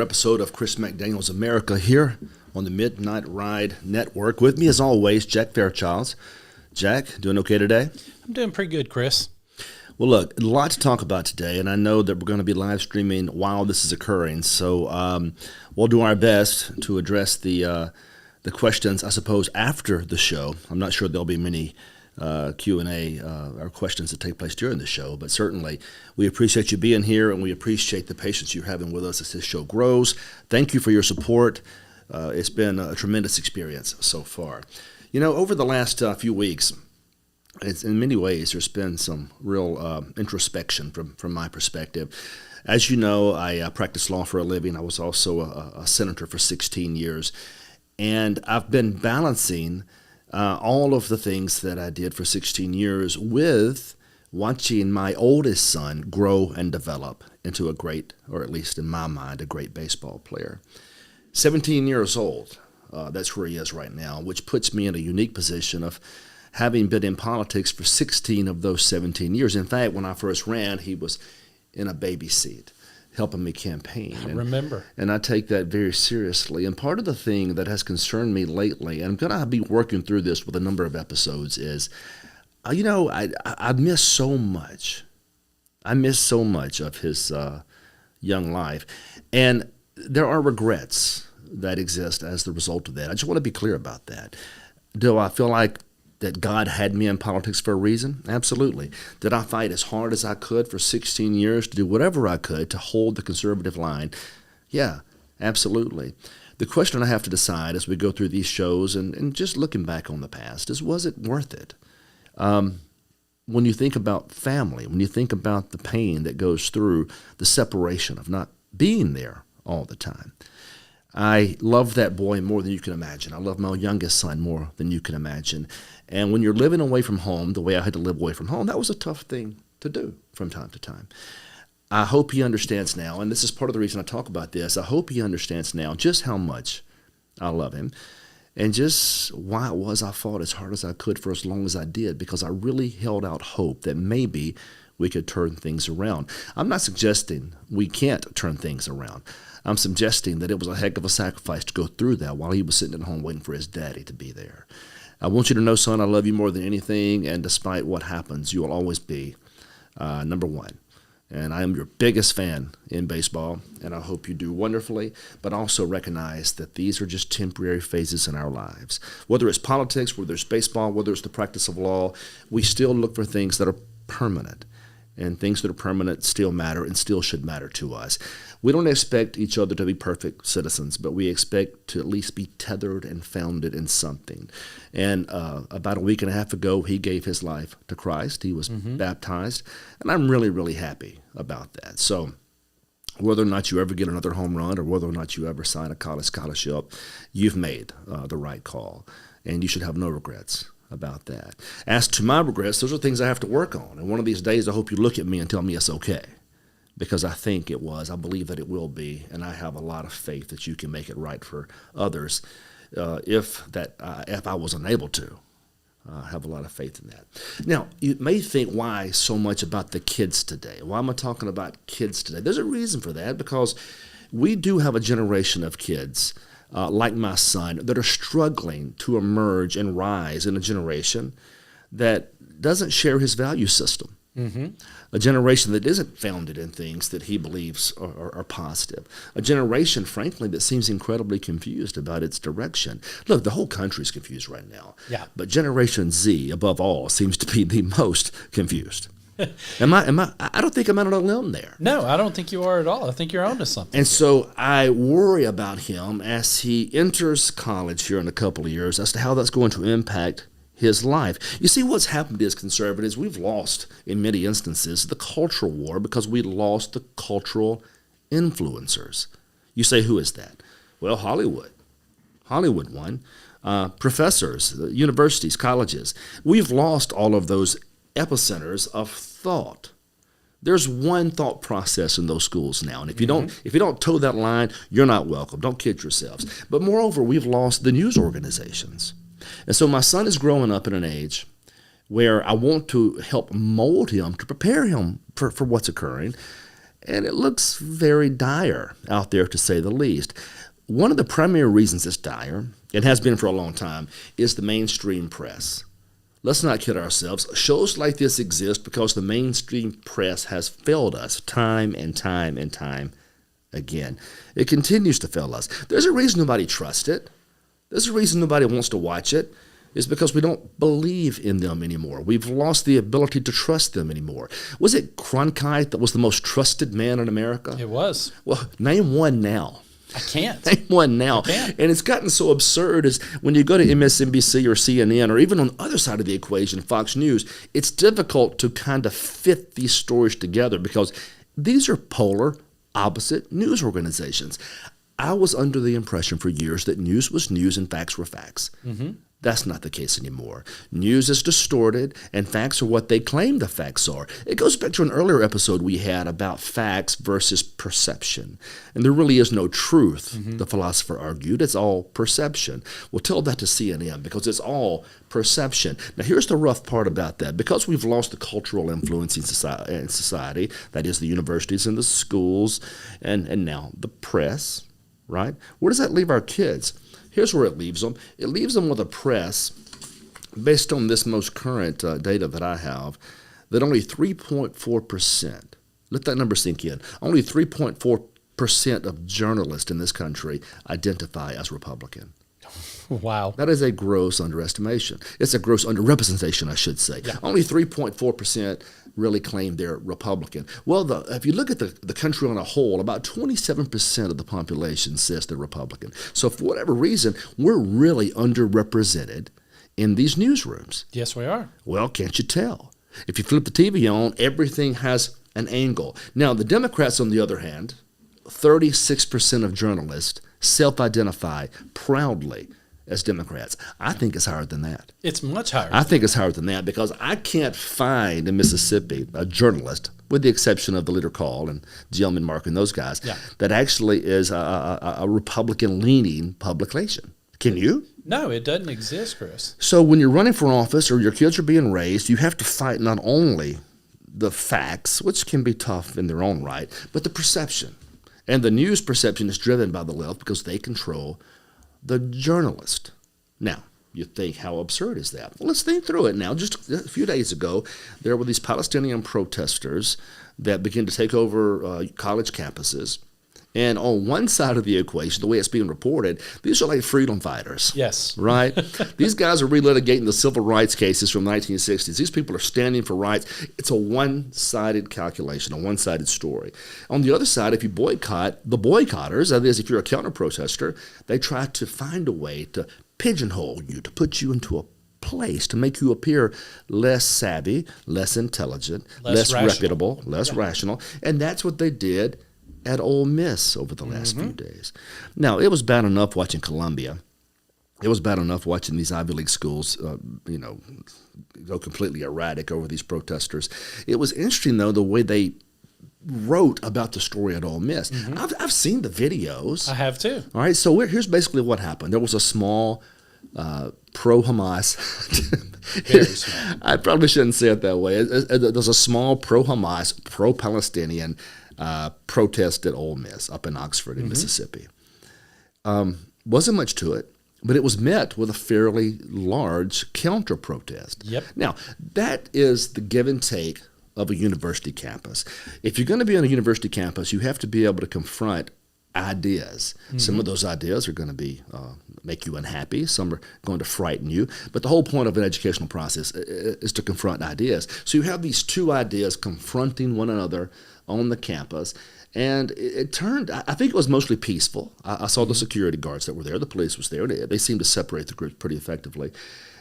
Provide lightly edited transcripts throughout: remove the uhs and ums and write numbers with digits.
Episode of Chris McDaniel's America here on the Midnight Ride Network. With me, as always, Jack Fairchild. Jack, doing okay today? I'm doing pretty good, Chris. Well, look, a lot to talk about today, and I know that we're going to be live streaming while this is occurring. So we'll do our best to address the questions, I suppose, after the show. I'm not sure there'll be many Q&A or questions that take place during the show, but certainly we appreciate you being here, and we appreciate the patience you're having with us as this show grows. Thank you for your support. It's been a tremendous experience so far. You know, over the last few weeks, in many ways, there's been some real introspection from my perspective. As you know, I practiced law for a living. I was also a senator for 16 years, and I've been balancing all of the things that I did for 16 years with watching my oldest son grow and develop into a great, or at least in my mind, a great baseball player. 17 years old, that's where he is right now, which puts me in a unique position of having been in politics for 16 of those 17 years. In fact, when I first ran, he was in a baby seat, helping me campaign. I remember. And I take that very seriously. And part of the thing that has concerned me lately, and I'm going to be working through this with a number of episodes, is, I miss so much. I miss so much of his young life. And there are regrets that exist as the result of that. I just want to be clear about that. Do I feel like that God had me in politics for a reason? Absolutely. Did I fight as hard as I could for 16 years to do whatever I could to hold the conservative line? Yeah, absolutely. The question I have to decide as we go through these shows and just looking back on the past is, was it worth it? When you think about family, when you think about the pain that goes through the separation of not being there all the time. I love that boy more than you can imagine. I love my youngest son more than you can imagine. And when you're living away from home, the way I had to live away from home, that was a tough thing to do from time to time. I hope he understands now, and this is part of the reason I talk about this, I hope he understands now just how much I love him and just why it was I fought as hard as I could for as long as I did, because I really held out hope that maybe we could turn things around. I'm not suggesting we can't turn things around. I'm suggesting that it was a heck of a sacrifice to go through that while he was sitting at home waiting for his daddy to be there. I want you to know, son, I love you more than anything, and despite what happens, you will always be number one. And I am your biggest fan in baseball, and I hope you do wonderfully, but also recognize that these are just temporary phases in our lives. Whether it's politics, whether it's baseball, whether it's the practice of law, we still look for things that are permanent. And things that are permanent still matter and still should matter to us. We don't expect each other to be perfect citizens, but we expect to at least be tethered and founded in something. And about a week and a half ago, he gave his life to Christ. He was baptized, and I'm really, really happy about that. So whether or not you ever get another home run or whether or not you ever sign a college scholarship, you've made the right call, and you should have no regrets about that. As to my regrets, those are things I have to work on. And one of these days, I hope you look at me and tell me it's okay, because I think it was. I believe that it will be, and I have a lot of faith that you can make it right for others if I was unable to. I have a lot of faith in that. Now, you may think, why so much about the kids today? Why am I talking about kids today? There's a reason for that, because we do have a generation of kids like my son, that are struggling to emerge and rise in a generation that doesn't share his value system. Mm-hmm. A generation that isn't founded in things that he believes are positive. A generation, frankly, that seems incredibly confused about its direction. Look, the whole country's confused right now. Yeah. But Generation Z, above all, seems to be the most confused. I don't think I'm out alone there. No, I don't think you are at all. I think you're onto something. And so I worry about him as he enters college here in a couple of years as to how that's going to impact his life. You see, what's happened as conservatives, we've lost, in many instances, the cultural war because we lost the cultural influencers. You say, who is that? Well, Hollywood. Hollywood won. Professors, universities, colleges. We've lost all of those epicenters of thought. There's one thought process in those schools now, and if you don't toe that line, you're not welcome. Don't kid yourselves. But moreover, we've lost the news organizations. And so my son is growing up in an age where I want to help mold him, to prepare him for what's occurring. And it looks very dire out there, to say the least. One of the primary reasons it's dire, and has been for a long time, is the mainstream press. Let's not kid ourselves. Shows like this exist because the mainstream press has failed us time and time and time again. It continues to fail us. There's a reason nobody trusts it. There's a reason nobody wants to watch it. It's because we don't believe in them anymore. We've lost the ability to trust them anymore. Was it Cronkite that was the most trusted man in America? It was. Well, name one now. I can't. Name one now. I can't. And it's gotten so absurd as when you go to MSNBC or CNN or even on the other side of the equation, Fox News, it's difficult to kind of fit these stories together because these are polar, opposite news organizations. I was under the impression for years that news was news and facts were facts. Mm-hmm. That's not the case anymore. News is distorted, and facts are what they claim the facts are. It goes back to an earlier episode we had about facts versus perception. And there really is no truth, the philosopher argued. It's all perception. Well, tell that to CNN because it's all perception. Now, here's the rough part about that. Because we've lost the cultural influence in society, that is the universities and the schools, and now the press, right? Where does that leave our kids? Here's where it leaves them. It leaves them with a press, based on this most current data that I have, that only 3.4%, let that number sink in, only 3.4% of journalists in this country identify as Republican. Wow. That is a gross underestimation. It's a gross underrepresentation, I should say. Yeah. Only 3.4% really claim they're Republican. Well, if you look at the country on a whole, about 27% of the population says they're Republican. So for whatever reason, we're really underrepresented in these newsrooms. Yes, we are. Well, can't you tell? If you flip the TV on, everything has an angle. Now, the Democrats, on the other hand, 36% of journalists self-identify proudly as Democrats. I think it's higher than that. It's much higher. I think it's higher than that because I can't find in Mississippi a journalist, with the exception of the Leader Call and Gelman Mark and those guys, that actually is a Republican-leaning publication. Can you? No, it doesn't exist, Chris. So when you're running for office or your kids are being raised, you have to fight not only the facts, which can be tough in their own right, but the perception. And the news perception is driven by the left because they control the journalist. Now, you think, how absurd is that? Well, let's think through it now. Just a few days ago, there were these Palestinian protesters that began to take over college campuses. And on one side of the equation, the way it's being reported, these are like freedom fighters. Yes. Right? These guys are relitigating the civil rights cases from the 1960s. These people are standing for rights. It's a one-sided calculation, a one-sided story. On the other side, if you boycott, the boycotters, that is, if you're a counter-protester, they try to find a way to pigeonhole you, to put you into a place, to make you appear less savvy, less intelligent, less reputable, less rational. And that's what they did at Ole Miss over the last few days. Now, it was bad enough watching Columbia. It was bad enough watching these Ivy League schools, go completely erratic over these protesters. It was interesting, though, the way they wrote about the story at Ole Miss. I've seen the videos. I have, too. All right, so here's basically what happened. There was a small pro-Hamas. Very small. I probably shouldn't say it that way. There's a small pro-Hamas, pro-Palestinian protest at Ole Miss up in Oxford in Mississippi. Wasn't much to it, but it was met with a fairly large counter-protest. Yep. Now, that is the give and take of a university campus. If you're going to be on a university campus, you have to be able to confront ideas. Some of those ideas are going to be make you unhappy. Some are going to frighten you. But the whole point of an educational process is to confront ideas. So you have these two ideas confronting one another on the campus. And it turned, I think it was mostly peaceful. I saw the security guards that were there. The police was there. They seemed to separate the groups pretty effectively.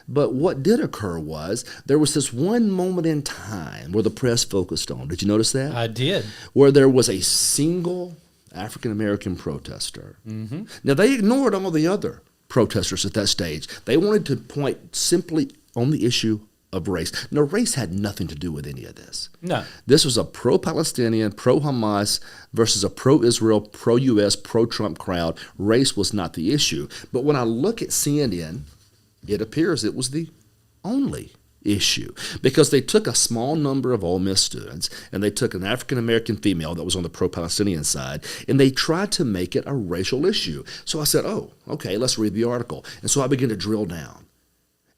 But what did occur was there was this one moment in time where the press focused on. Did you notice that? I did. Where there was a single African-American protester. Now, they ignored all the other protesters at that stage. They wanted to point simply on the issue of race. Now, race had nothing to do with any of this. No. This was a pro-Palestinian, pro-Hamas versus a pro-Israel, pro-U.S., pro-Trump crowd. Race was not the issue. But when I look at CNN, it appears it was the only issue because they took a small number of Ole Miss students and they took an African-American female that was on the pro-Palestinian side and they tried to make it a racial issue. So I said, oh, okay, let's read the article. And so I began to drill down.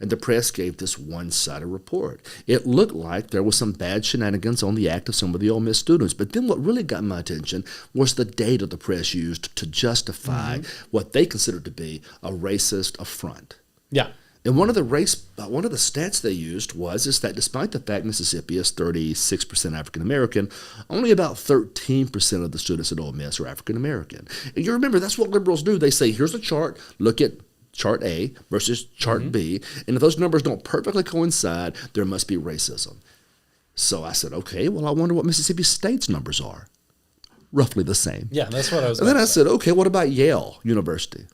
And the press gave this one-sided report. It looked like there was some bad shenanigans on the act of some of the Ole Miss students. But then what really got my attention was the data the press used to justify what they considered to be a racist affront. Yeah. And one of the stats they used is that despite the fact Mississippi is 36% African American, only about 13% of the students at Ole Miss are African American. And you remember that's what liberals do. They say, here's a chart, look at chart A versus chart B, and if those numbers don't perfectly coincide, there must be racism. So I said, okay, well, I wonder what Mississippi State's numbers are. Roughly the same. Yeah, that's what I was And then I said, okay, what about Yale University?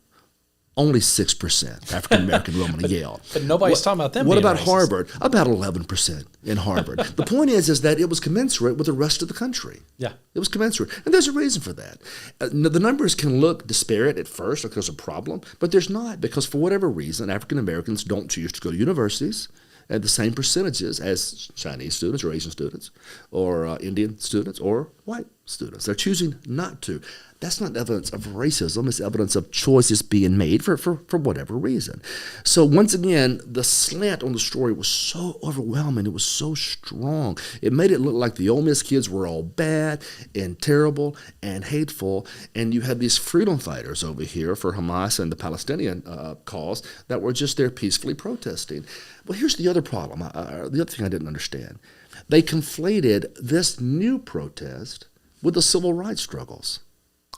Only 6% African-American women at Yale. But nobody's talking about them. What being about racist. Harvard? About 11% in Harvard. The point is that it was commensurate with the rest of the country. Yeah. It was commensurate. And there's a reason for that. The numbers can look disparate at first because of a problem, but there's not because for whatever reason, African-Americans don't choose to go to universities at the same percentages as Chinese students or Asian students or Indian students or white students. They're choosing not to. That's not evidence of racism. It's evidence of choices being made for whatever reason. So once again, the slant on the story was so overwhelming. It was so strong. It made it look like the Ole Miss kids were all bad and terrible and hateful. And you had these freedom fighters over here for Hamas and the Palestinian cause that were just there peacefully protesting. Well, here's the other problem. The other thing I didn't understand. They conflated this new protest with the civil rights struggles.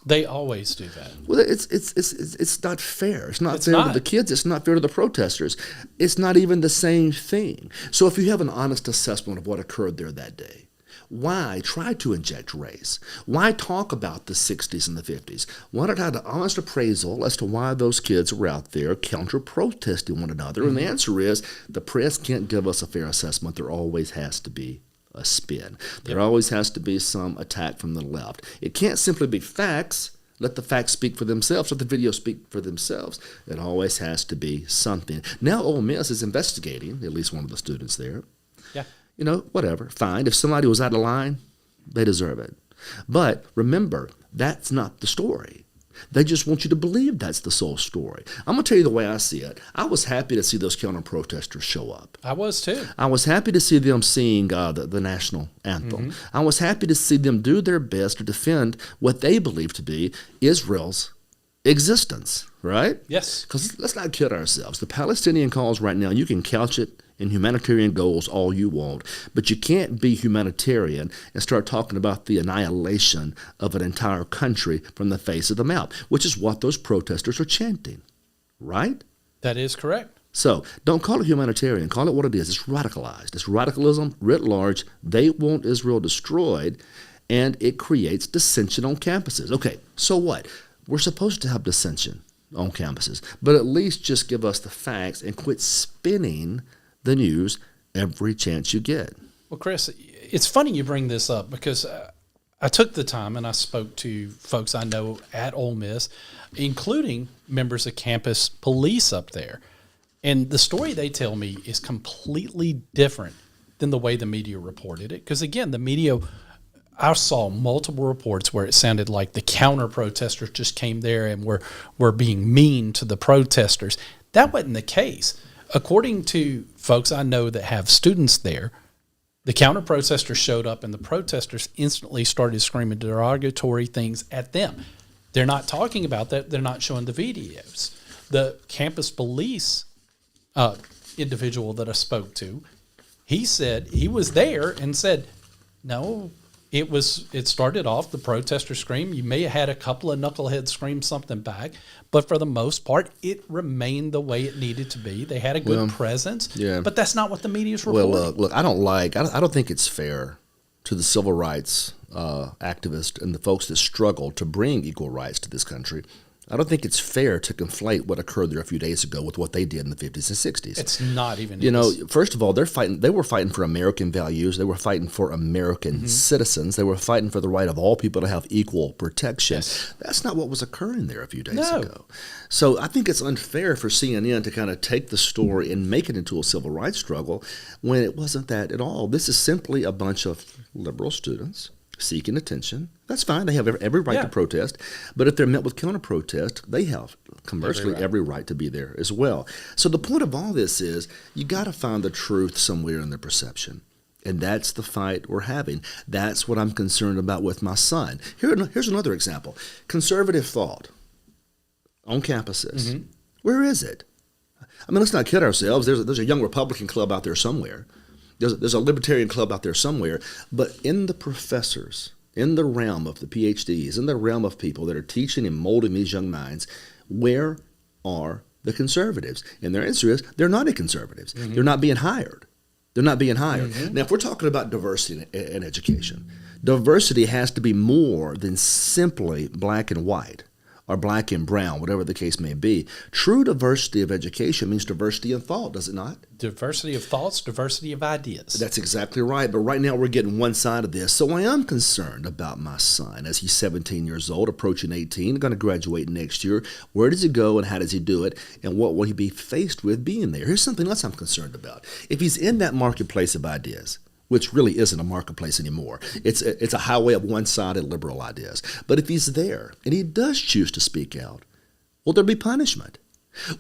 They always do that. Well, it's not fair. It's not fair not. to the kids. It's not fair to the protesters. It's not even the same thing. So if you have an honest assessment of what occurred there that day, why try to inject race? Why talk about the 60s and the 50s? Why not have an honest appraisal as to why those kids were out there counter-protesting one another? And the answer is the press can't give us a fair assessment. There always has to be a spin. There always has to be some attack from the left. It can't simply be facts. Let the facts speak for themselves. Let the videos speak for themselves. It always has to be something. Now Ole Miss is investigating, at least one of the students there. Yeah. You know, whatever, fine. If somebody was out of line, they deserve it. But remember, that's not the story. They just want you to believe that's the sole story. I'm going to tell you the way I see it. I was happy to see those counter-protesters show up. I was too. I was happy to see them sing the national anthem. I was happy to see them do their best to defend what they believe to be Israel's existence, right? Yes. Because let's not kid ourselves. The Palestinian cause right now, you can couch it in humanitarian goals all you want, but you can't be humanitarian and start talking about the annihilation of an entire country from the face of the map, which is what those protesters are chanting, right? That is correct. So don't call it humanitarian. Call it what it is. It's radicalized. It's radicalism writ large. They want Israel destroyed, and it creates dissension on campuses. Okay, so what? We're supposed to have dissension on campuses, but at least just give us the facts and quit spinning the news every chance you get. Well, Chris, it's funny you bring this up because I took the time and I spoke to folks I know at Ole Miss, including members of campus police up there. And the story they tell me is completely different than the way the media reported it. Because, again, the media, I saw multiple reports where it sounded like the counter-protesters just came there and were being mean to the protesters. That wasn't the case. According to folks I know that have students there, the counter-protesters showed up and the protesters instantly started screaming derogatory things at them. They're not talking about that. They're not showing the videos. The campus police individual that I spoke to, he said he was there and said, no, it started off, the protester scream. You may have had a couple of knuckleheads scream something back, but for the most part, it remained the way it needed to be. They had a good presence, but that's not what the media's reporting. Well, look, I don't think it's fair to the civil rights activists and the folks that struggle to bring equal rights to this country I don't think it's fair to conflate what occurred there a few days ago with what they did in the 50s and 60s. It's not even. You know, first of all, they were fighting for American values. They were fighting for American citizens. They were fighting for the right of all people to have equal protection. Yes. That's not what was occurring there a few days ago. So I think it's unfair for CNN to kind of take the story and make it into a civil rights struggle when it wasn't that at all. This is simply a bunch of liberal students seeking attention. That's fine. They have every right to protest. But if they're met with counter-protest, they have commercially every right to be there as well. So the point of all this is you got to find the truth somewhere in their perception. And that's the fight we're having. That's what I'm concerned about with my son. Here's another example. Conservative thought on campuses. Where is it? I mean, let's not kid ourselves. There's a young Republican club out there somewhere. There's a libertarian club out there somewhere. But in the professors, in the realm of the PhDs, in the realm of people that are teaching and molding these young minds, where are the conservatives? And their answer is they're not conservatives. They're not being hired. They're not being hired. Now, if we're talking about diversity in education, diversity has to be more than simply black and white or black and brown, whatever the case may be. True diversity of education means diversity in thought, does it not? Diversity of thoughts, diversity of ideas. That's exactly right. But right now we're getting one side of this. So I am concerned about my son as he's 17 years old, approaching 18, going to graduate next year. Where does he go and how does he do it? And what will he be faced with being there? Here's something else I'm concerned about. If he's in that marketplace of ideas, which really isn't a marketplace anymore. It's a highway of one-sided liberal ideas. But if he's there and he does choose to speak out, will there be punishment?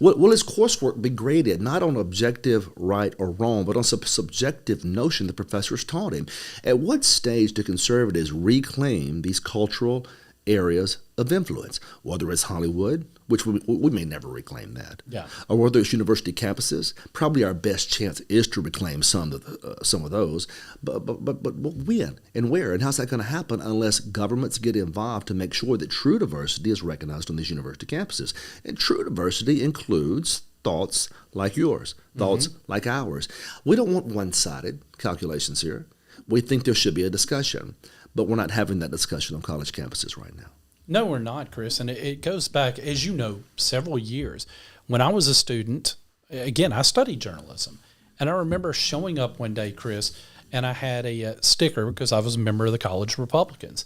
Will his coursework be graded not on objective right or wrong, but on some subjective notion the professors taught him? At what stage do conservatives reclaim these cultural areas of influence, whether it's Hollywood, which we may never reclaim that, or whether it's university campuses? Probably our best chance is to reclaim some of those, but when and where and how's that going to happen unless governments get involved to make sure that true diversity is recognized on these university campuses? And true diversity includes thoughts like yours, thoughts like ours. We don't want one-sided calculations here. We think there should be a discussion, but we're not having that discussion on college campuses right now. No, we're not, Chris. And it goes back, as you know, several years. When I was a student, again, I studied journalism. And I remember showing up one day, Chris, and I had a sticker because I was a member of the College Republicans.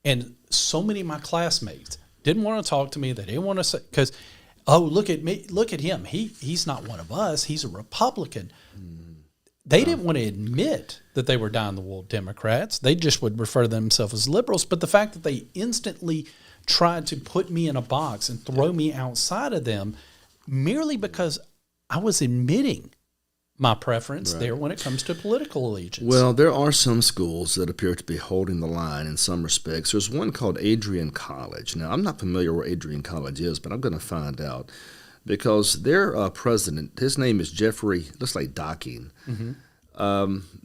And so many of my classmates didn't want to talk to me. They didn't want to say, because, oh, look at me, look at him. He's not one of us. He's a Republican. They didn't want to admit that they were dyed-in-the-wool Democrats. They just would refer to themselves as liberals. But the fact that they instantly tried to put me in a box and throw me outside of them merely because I was admitting my preference there when it comes to political allegiance. Well, there are some schools that appear to be holding the line in some respects. There's one called Adrian College. Now, I'm not familiar where Adrian College is, but I'm going to find out. Because their president, his name is Jeffrey, looks like Docking.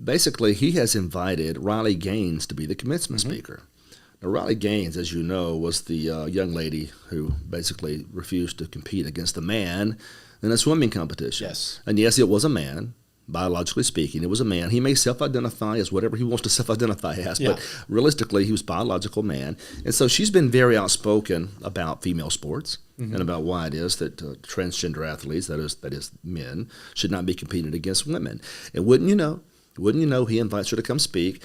Basically, he has invited Riley Gaines to be the commencement speaker. Now, Riley Gaines, as you know, was the young lady who basically refused to compete against a man in a swimming competition. Yes. And yes, it was a man. Biologically speaking, it was a man. He may self-identify as whatever he wants to self-identify as, but realistically, he was a biological man. And so she's been very outspoken about female sports and about why it is that transgender athletes, that is men, should not be competed against women. And wouldn't you know, he invites her to come speak,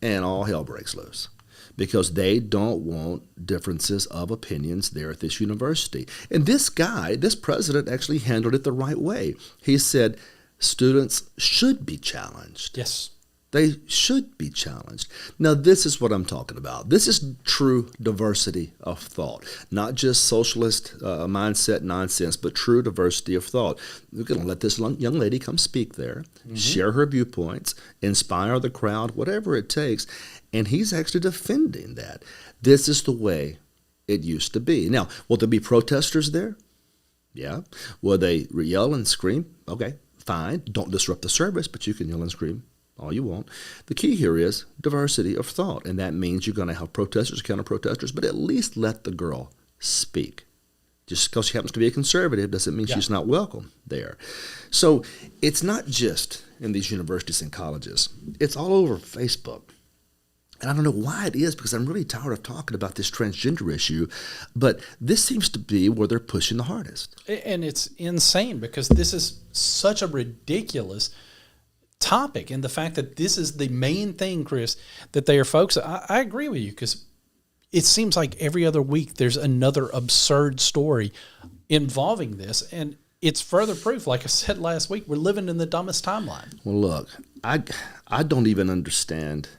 and all hell breaks loose. Because they don't want differences of opinions there at this university. And this president actually handled it the right way. He said, students should be challenged. Yes. They should be challenged. Now, this is what I'm talking about. This is true diversity of thought, not just socialist mindset nonsense, but true diversity of thought. We're going to let this young lady come speak there, share her viewpoints, inspire the crowd, whatever it takes, and he's actually defending that. This is the way it used to be. Now, will there be protesters there? Yeah. Will they yell and scream? Okay. Fine, don't disrupt the service, but you can yell and scream all you want. The key here is diversity of thought, and that means you're going to have protesters, counter-protesters, but at least let the girl speak. Just because she happens to be a conservative doesn't mean she's not welcome there. So it's not just in these universities and colleges. It's all over Facebook. And I don't know why it is, because I'm really tired of talking about this transgender issue, but this seems to be where they're pushing the hardest. And it's insane because this is such a ridiculous topic. And the fact that this is the main thing, Chris, that they are focused on. I agree with you, because it seems like every other week there's another absurd story involving this. And it's further proof, like I said last week, we're living in the dumbest timeline. Well, look, I don't even understand,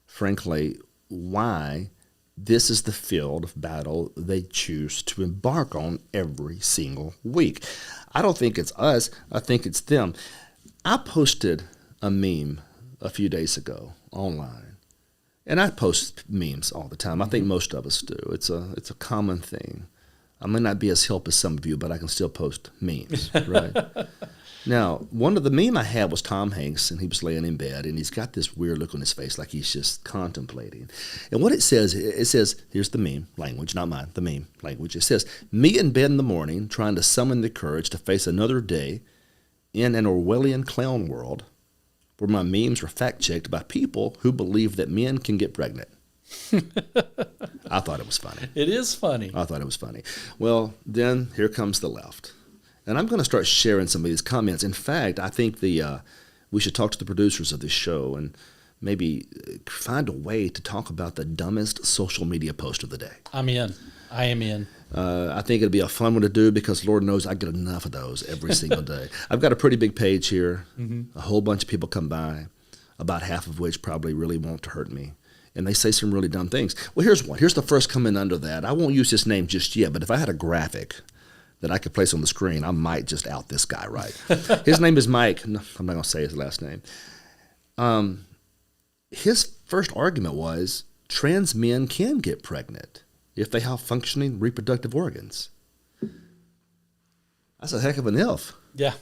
frankly, why this is the field of battle they choose to embark on every single week. I don't think it's us. I think it's them. I posted a meme a few days ago online, and I post memes all the time. I think most of us do. It's a common thing. I may not be as hip as some of you, but I can still post memes, right? Now, one of the meme I had was Tom Hanks, and he was laying in bed, and he's got this weird look on his face like he's just contemplating. And what it says, here's the meme language, not mine, the meme language. It says, me in bed in the morning, trying to summon the courage to face another day in an Orwellian clown world where my memes were fact-checked by people who believe that men can get pregnant. I thought it was funny. It is funny. I thought it was funny. Well, then here comes the left. And I'm going to start sharing some of these comments. In fact, I think we should talk to the producers of this show and maybe find a way to talk about the dumbest social media post of the day. I'm in. I am in. I think it'll be a fun one to do because Lord knows I get enough of those every single day. I've got a pretty big page here. Mm-hmm. A whole bunch of people come by, about half of which probably really want to hurt me. And they say some really dumb things. Well, here's one. Here's the first comment under that. I won't use his name just yet, but if I had a graphic that I could place on the screen, I might just out this guy, right? His name is Mike. No, I'm not going to say his last name. His first argument was trans men can get pregnant if they have functioning reproductive organs. That's a heck of an if. Yeah.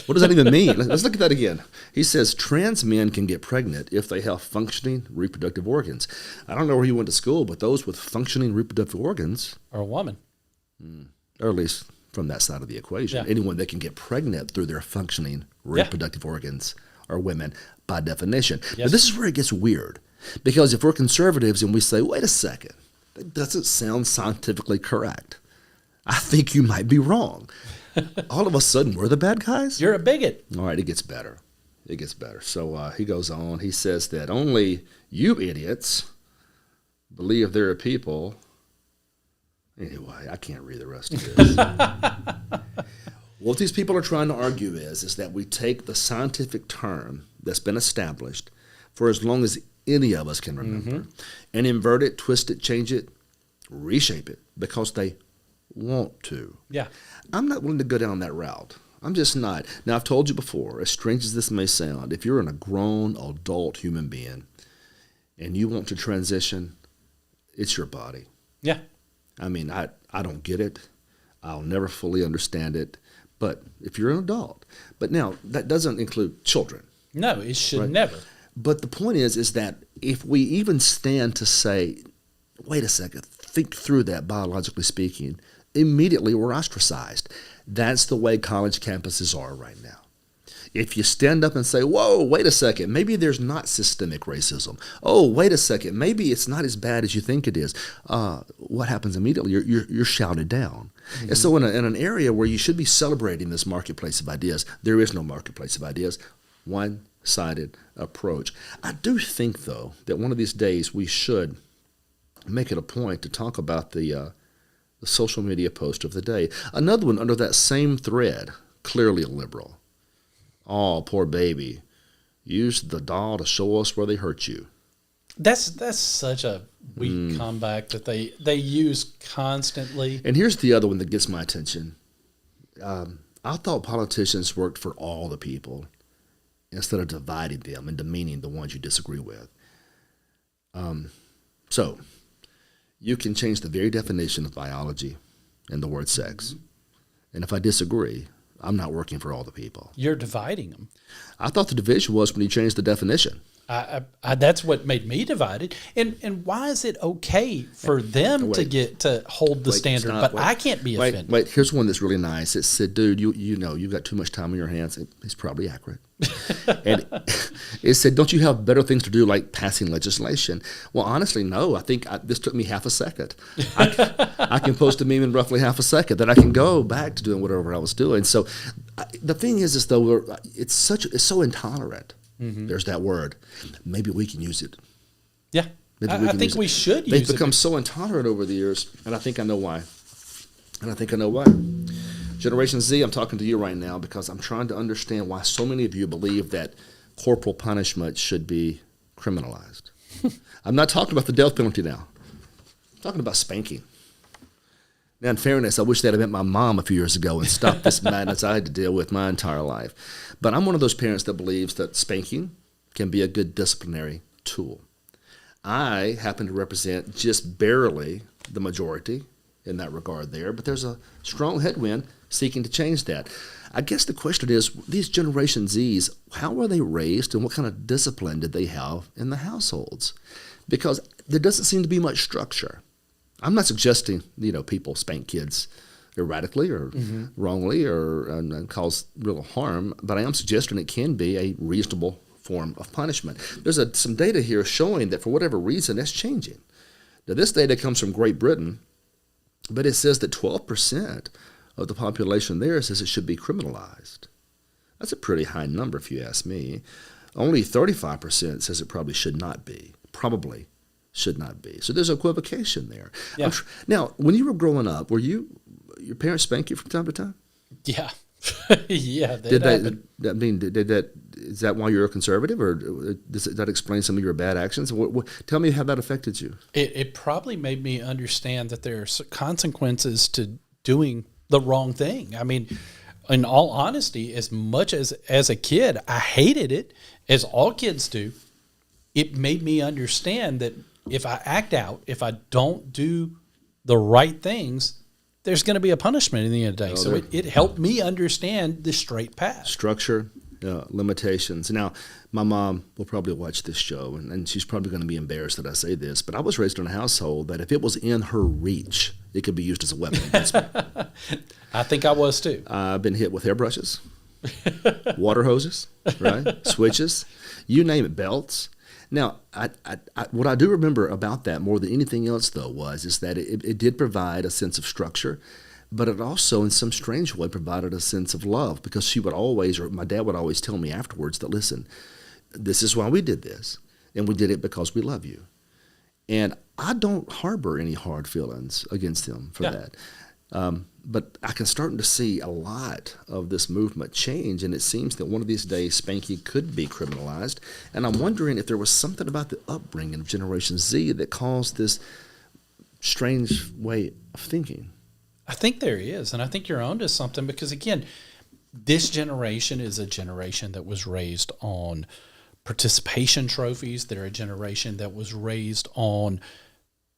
What does that even mean? Let's look at that again. He says trans men can get pregnant if they have functioning reproductive organs. I don't know where he went to school, but those with functioning reproductive organs are a woman. Or at least from that side of the equation. Yeah. Anyone that can get pregnant through their functioning reproductive organs are women by definition. Yes. But this is where it gets weird. Because if we're conservatives and we say, wait a second, that doesn't sound scientifically correct, I think you might be wrong. All of a sudden, we're the bad guys? You're a bigot. All right, it gets better. It gets better. So he goes on. He says that only you idiots believe there are people. Anyway, I can't read the rest of this. What these people are trying to argue is that we take the scientific term that's been established for as long as any of us can remember and invert it, twist it, change it, reshape it because they want to. Yeah. I'm not willing to go down that route. I'm just not. Now, I've told you before, as strange as this may sound, if you're a grown adult human being and you want to transition, it's your body. Yeah. I mean, I don't get it. I'll never fully understand it. But if you're an adult. But now, that doesn't include children. No, it should right? never. But the point is that if we even stand to say, wait a second, think through that biologically speaking, immediately we're ostracized. That's the way college campuses are right now. If you stand up and say, whoa, wait a second, maybe there's not systemic racism. Oh, wait a second, maybe it's not as bad as you think it is. What happens immediately? You're shouted down. Mm-hmm. And so in an area where you should be celebrating this marketplace of ideas, there is no marketplace of ideas. One-sided approach. I do think, though, that one of these days we should make it a point to talk about the social media post of the day. Another one under that same thread, clearly a liberal. Oh, poor baby. Use the doll to show us where they hurt you. That's such a weak comeback that they use constantly. And here's the other one that gets my attention. I thought politicians worked for all the people instead of dividing them and demeaning the ones you disagree with. So you can change the very definition of biology and the word sex. And if I disagree, I'm not working for all the people. You're dividing them. I thought the division was when you changed the definition. That's what made me divided. And why is it okay for them to get to hold the standard, but I can't be offended? Wait, here's one that's really nice. It said, dude, you know, you've got too much time on your hands. It's probably accurate. And it said, don't you have better things to do like passing legislation? Well, honestly, no. I think this took me half a second. I can post a meme in roughly half a second. Then I can go back to doing whatever I was doing. So the thing is though, it's so intolerant. Mm-hmm. There's that word. Maybe we can use it. Yeah. I think we should use it. They've become so intolerant over the years, and I think I know why. Generation Z, I'm talking to you right now because I'm trying to understand why so many of you believe that corporal punishment should be criminalized. I'm not talking about the death penalty now. I'm talking about spanking. Now, in fairness, I wish that had met my mom a few years ago and stopped this madness I had to deal with my entire life. But I'm one of those parents that believes that spanking can be a good disciplinary tool. I happen to represent just barely the majority in that regard there, but there's a strong headwind seeking to change that. I guess the question is, these Generation Zs, how were they raised and what kind of discipline did they have in the households? Because there doesn't seem to be much structure. I'm not suggesting, people spank kids erratically or wrongly or cause real harm, but I am suggesting it can be a reasonable form of punishment. There's some data here showing that for whatever reason, that's changing. Now, this data comes from Great Britain, but it says that 12% of the population there says it should be criminalized. That's a pretty high number if you ask me. Only 35% says it probably should not be. Probably should not be. So there's equivocation there. Yeah. Now, when you were growing up, your parents spank you from time to time? Yeah. Yeah. Is that why you're a conservative, or does that explain some of your bad actions? Tell me how that affected you. It probably made me understand that there are consequences to doing the wrong thing. I mean, in all honesty, as much as a kid, I hated it, as all kids do. It made me understand that if I act out, if I don't do the right things, there's going to be a punishment in the end of the day. So it helped me understand the straight path. Structure, limitations. Now, my mom will probably watch this show, and she's probably going to be embarrassed that I say this, but I was raised in a household that if it was in her reach, it could be used as a weapon against me. I think I was too. I've been hit with hairbrushes, water hoses, right? Switches, you name it, belts. Now, what I do remember about that more than anything else, though, is that it did provide a sense of structure, but it also, in some strange way, provided a sense of love, because she would always, or my dad would always tell me afterwards that, listen, this is why we did this, and we did it because we love you. And I don't harbor any hard feelings against him for that. But I can start to see a lot of this movement change, and it seems that one of these days spanking could be criminalized. And I'm wondering if there was something about the upbringing of Generation Z that caused this strange way of thinking. I think there is, and I think you're onto something, because, again, this generation is a generation that was raised on participation trophies. They're a generation that was raised on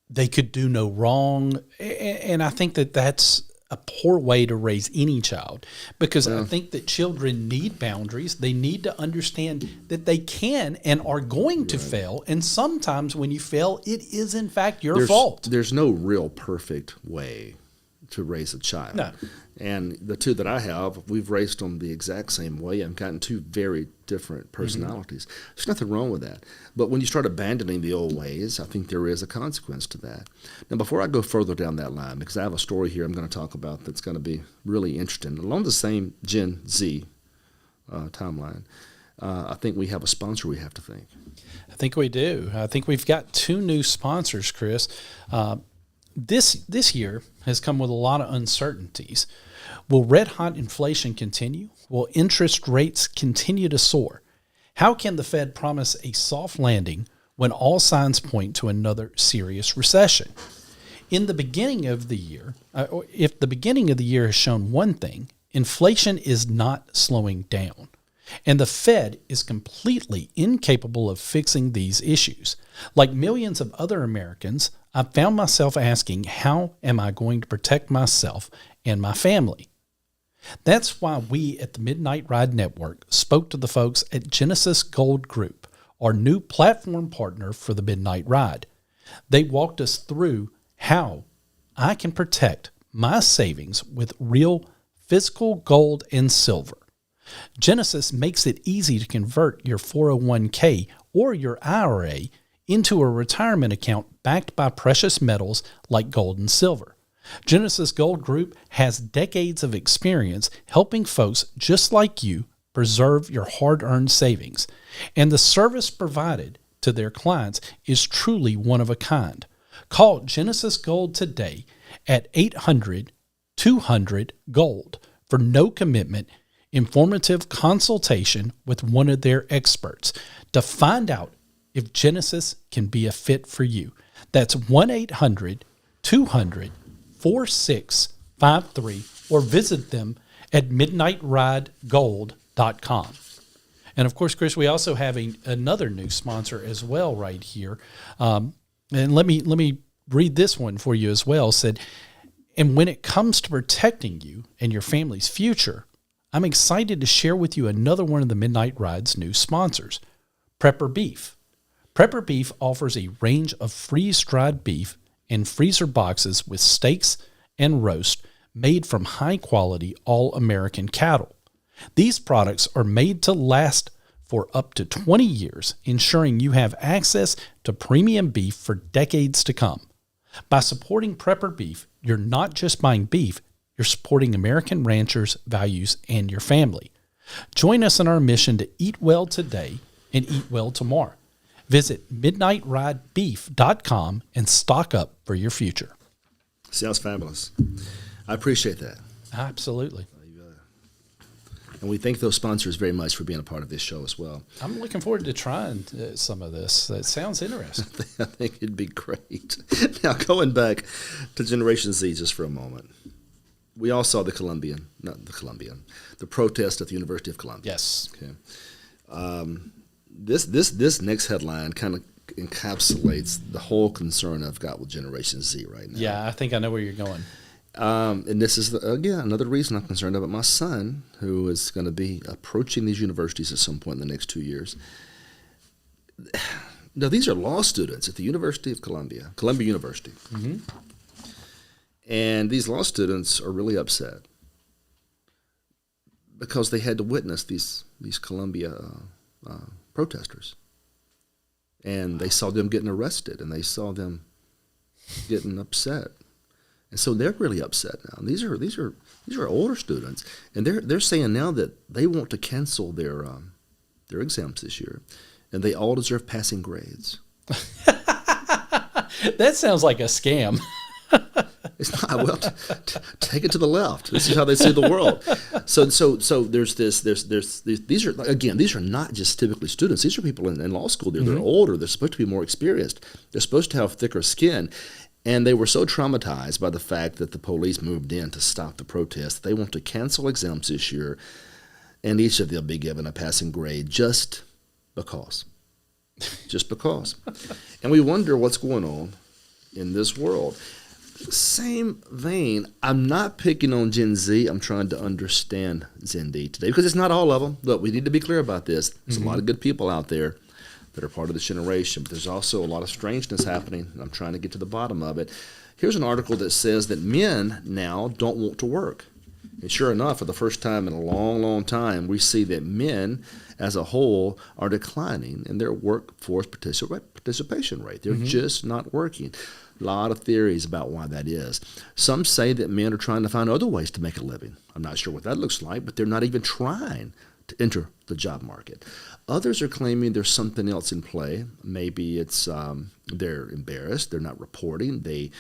they could do no wrong, and I think that that's a poor way to raise any child, because I think that children need boundaries. They need to understand that they can and are going to fail, and sometimes when you fail, it is in fact your fault. There's no real perfect way to raise a child. No. And the two that I have, we've raised them the exact same way and gotten two very different personalities. There's nothing wrong with that. But when you start abandoning the old ways, I think there is a consequence to that. Now, before I go further down that line, because I have a story here I'm going to talk about that's going to be really interesting, along the same Gen Z timeline, I think we have a sponsor we have to thank. I think we do. I think we've got two new sponsors, Chris. This year has come with a lot of uncertainties. Will red-hot inflation continue? Will interest rates continue to soar? How can the Fed promise a soft landing when all signs point to another serious recession? In the beginning of the year, if the beginning of the year has shown one thing, inflation is not slowing down. And the Fed is completely incapable of fixing these issues. Like millions of other Americans, I found myself asking, how am I going to protect myself and my family? That's why we at the Midnight Ride Network spoke to the folks at Genesis Gold Group, our new platform partner for the Midnight Ride. They walked us through how I can protect my savings with real physical gold and silver. Genesis makes it easy to convert your 401k or your IRA into a retirement account backed by precious metals like gold and silver. Genesis Gold Group has decades of experience helping folks just like you preserve your hard-earned savings, and the service provided to their clients is truly one of a kind. Call Genesis Gold today at 800-200-GOLD for no commitment, informative consultation with one of their experts to find out if Genesis can be a fit for you. That's 1-800-200-4653 or visit them at midnightridegold.com. And of course, Chris, we also have another new sponsor as well right here. And let me read this one for you as well. It said, and when it comes to protecting you and your family's future, I'm excited to share with you another one of the Midnight Ride's new sponsors, Prepper Beef. Prepper Beef offers a range of freeze-dried beef in freezer boxes with steaks and roast made from high-quality all-American cattle. These products are made to last for up to 20 years, ensuring you have access to premium beef for decades to come. By supporting Prepper Beef, you're not just buying beef, you're supporting American ranchers' values and your family. Join us in our mission to eat well today and eat well tomorrow. Visit midnightridebeef.com and stock up for your future. Sounds fabulous. I appreciate that. Absolutely. And we thank those sponsors very much for being a part of this show as well. I'm looking forward to trying some of this. It sounds interesting. I think it'd be great. Now, going back to Generation Z just for a moment. We all saw the protest at the University of Columbia. Yes. Okay. This next headline kind of encapsulates the whole concern I've got with Generation Z right now. Yeah, I think I know where you're going. And this is, again, another reason I'm concerned about my son, who is going to be approaching these universities at some point in the next 2 years. Now, these are law students at the University of Columbia University. Mm-hmm. And these law students are really upset because they had to witness these Columbia protesters. And they saw them getting arrested, and they saw them getting upset. And so they're really upset now. And these are older students, and they're saying now that they want to cancel their exams this year, and they all deserve passing grades. That sounds like a scam. It's not. Well, take it to the left. This is how they see the world. So there's this. These are not just typically students. These are people in law school. They're older. They're supposed to be more experienced. They're supposed to have thicker skin. And they were so traumatized by the fact that the police moved in to stop the protest. They want to cancel exams this year, and each of them be given a passing grade just because. Just because. And we wonder what's going on in this world. Same vein, I'm not picking on Gen Z. I'm trying to understand Gen Z today because it's not all of them. Look, we need to be clear about this. There's a lot of good people out there that are part of this generation, but there's also a lot of strangeness happening, and I'm trying to get to the bottom of it. Here's an article that says that men now don't want to work. And sure enough, for the first time in a long, long time, we see that men as a whole are declining in their workforce participation rate. They're just not working. A lot of theories about why that is. Some say that men are trying to find other ways to make a living. I'm not sure what that looks like, but they're not even trying to enter the job market. Others are claiming there's something else in play. Maybe it's they're embarrassed, they're not reporting, they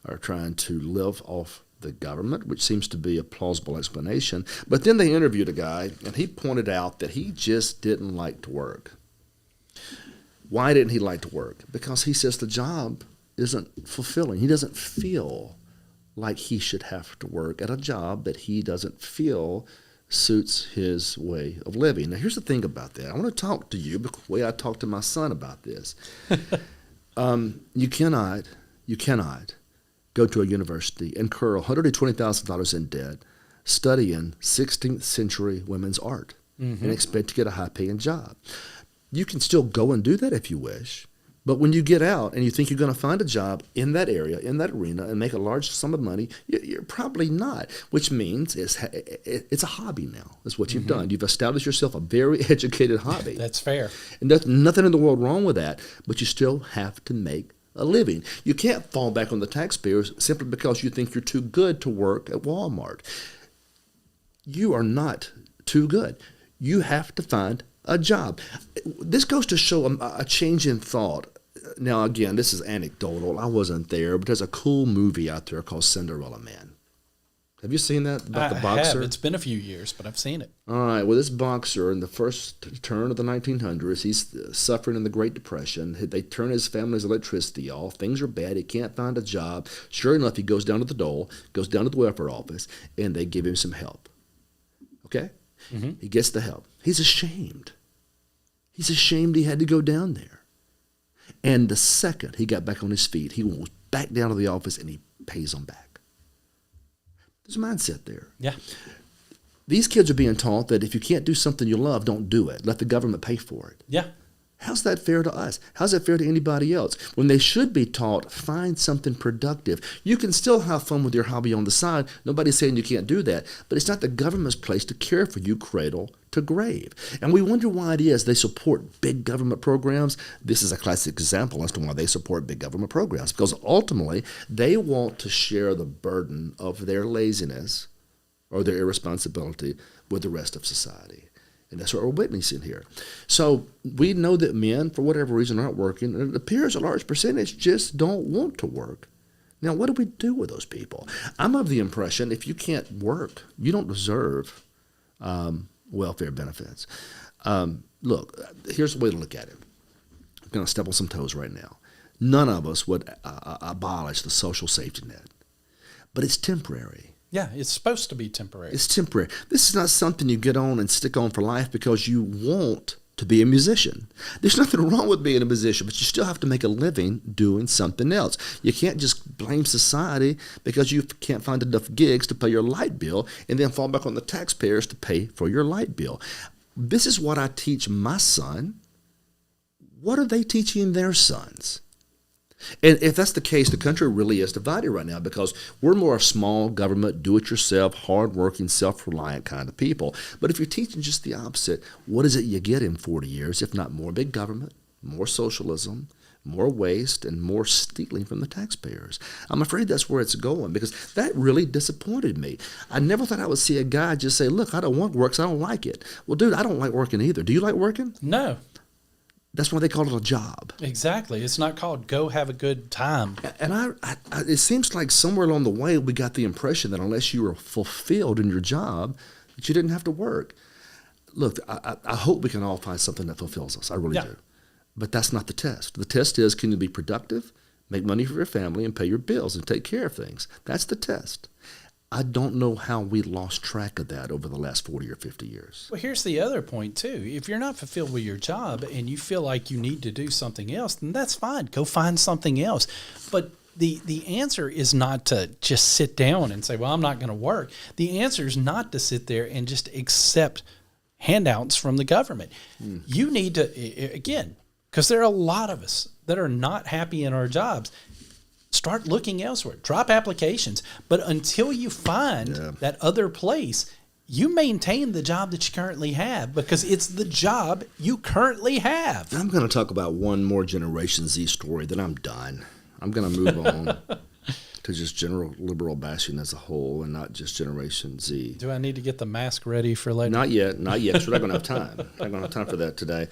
are trying to live off the government, which seems to be a plausible explanation. But then they interviewed a guy, and he pointed out that he just didn't like to work. Why didn't he like to work? Because he says the job isn't fulfilling. He doesn't feel like he should have to work at a job that he doesn't feel suits his way of living. Now, here's the thing about that. I want to talk to you the way I talk to my son about this. You cannot go to a university, incur $120,000 in debt, studying 16th century women's art, and expect to get a high-paying job. You can still go and do that if you wish. But when you get out and you think you're going to find a job in that area, in that arena, and make a large sum of money, you're probably not, which means it's a hobby now. That's what you've done. You've established yourself a very educated hobby. That's fair. And there's nothing in the world wrong with that, but you still have to make a living. You can't fall back on the taxpayers simply because you think you're too good to work at Walmart. You are not too good. You have to find a job. This goes to show a change in thought. Now, again, this is anecdotal. I wasn't there, but there's a cool movie out there called Cinderella Man. Have you seen that about the boxer? I have. It's been a few years, but I've seen it. All right. Well, this boxer in the first turn of the 1900s, he's suffering in the Great Depression. They turn his family's electricity off. Things are bad. He can't find a job. Sure enough, he goes down to the dole, goes down to the welfare office, and they give him some help. Okay? He gets the help. He's ashamed. He's ashamed he had to go down there. And the second he got back on his feet, he goes back down to the office and he pays them back. There's a mindset there. Yeah. These kids are being taught that if you can't do something you love, don't do it. Let the government pay for it. Yeah. How's that fair to us? How's that fair to anybody else? When they should be taught, find something productive. You can still have fun with your hobby on the side. Nobody's saying you can't do that. But it's not the government's place to care for you cradle to grave. And we wonder why it is they support big government programs. This is a classic example as to why they support big government programs. Because ultimately, they want to share the burden of their laziness or their irresponsibility with the rest of society. And that's what we're witnessing here. So we know that men, for whatever reason, aren't working. And it appears a large percentage just don't want to work. Now, what do we do with those people? I'm of the impression if you can't work, you don't deserve welfare benefits. Look, here's the way to look at it. I'm going to step on some toes right now. None of us would abolish the social safety net. But it's temporary. Yeah, it's supposed to be temporary. It's temporary. This is not something you get on and stick on for life because you want to be a musician. There's nothing wrong with being a musician, but you still have to make a living doing something else. You can't just blame society because you can't find enough gigs to pay your light bill and then fall back on the taxpayers to pay for your light bill. This is what I teach my son. What are they teaching their sons? And if that's the case, the country really is divided right now because we're more a small government, do-it-yourself, hard-working, self-reliant kind of people. But if you're teaching just the opposite, what is it you get in 40 years, if not more big government, more socialism, more waste, and more stealing from the taxpayers? I'm afraid that's where it's going because that really disappointed me. I never thought I would see a guy just say, look, I don't want work because I don't like it. Well, dude, I don't like working either. Do you like working? No. That's why they call it a job. Exactly. It's not called go have a good time. And it seems like somewhere along the way we got the impression that unless you were fulfilled in your job, that you didn't have to work. Look, I hope we can all find something that fulfills us. I really do. But that's not the test. The test is, can you be productive, make money for your family, and pay your bills and take care of things? That's the test. I don't know how we lost track of that over the last 40 or 50 years. Well, here's the other point, too. If you're not fulfilled with your job and you feel like you need to do something else, then that's fine. Go find something else. But the answer is not to just sit down and say, well, I'm not going to work. The answer is not to sit there and just accept handouts from the government. You need to, again, because there are a lot of us that are not happy in our jobs, start looking elsewhere. Drop applications. But until you find that other place, you maintain the job that you currently have because it's the job you currently have. I'm going to talk about one more Generation Z story, then I'm done. I'm going to move on to just general liberal bashing as a whole and not just Generation Z. Do I need to get the mask ready for later? Not yet, because we're not going to have time. Not going to have time for that today.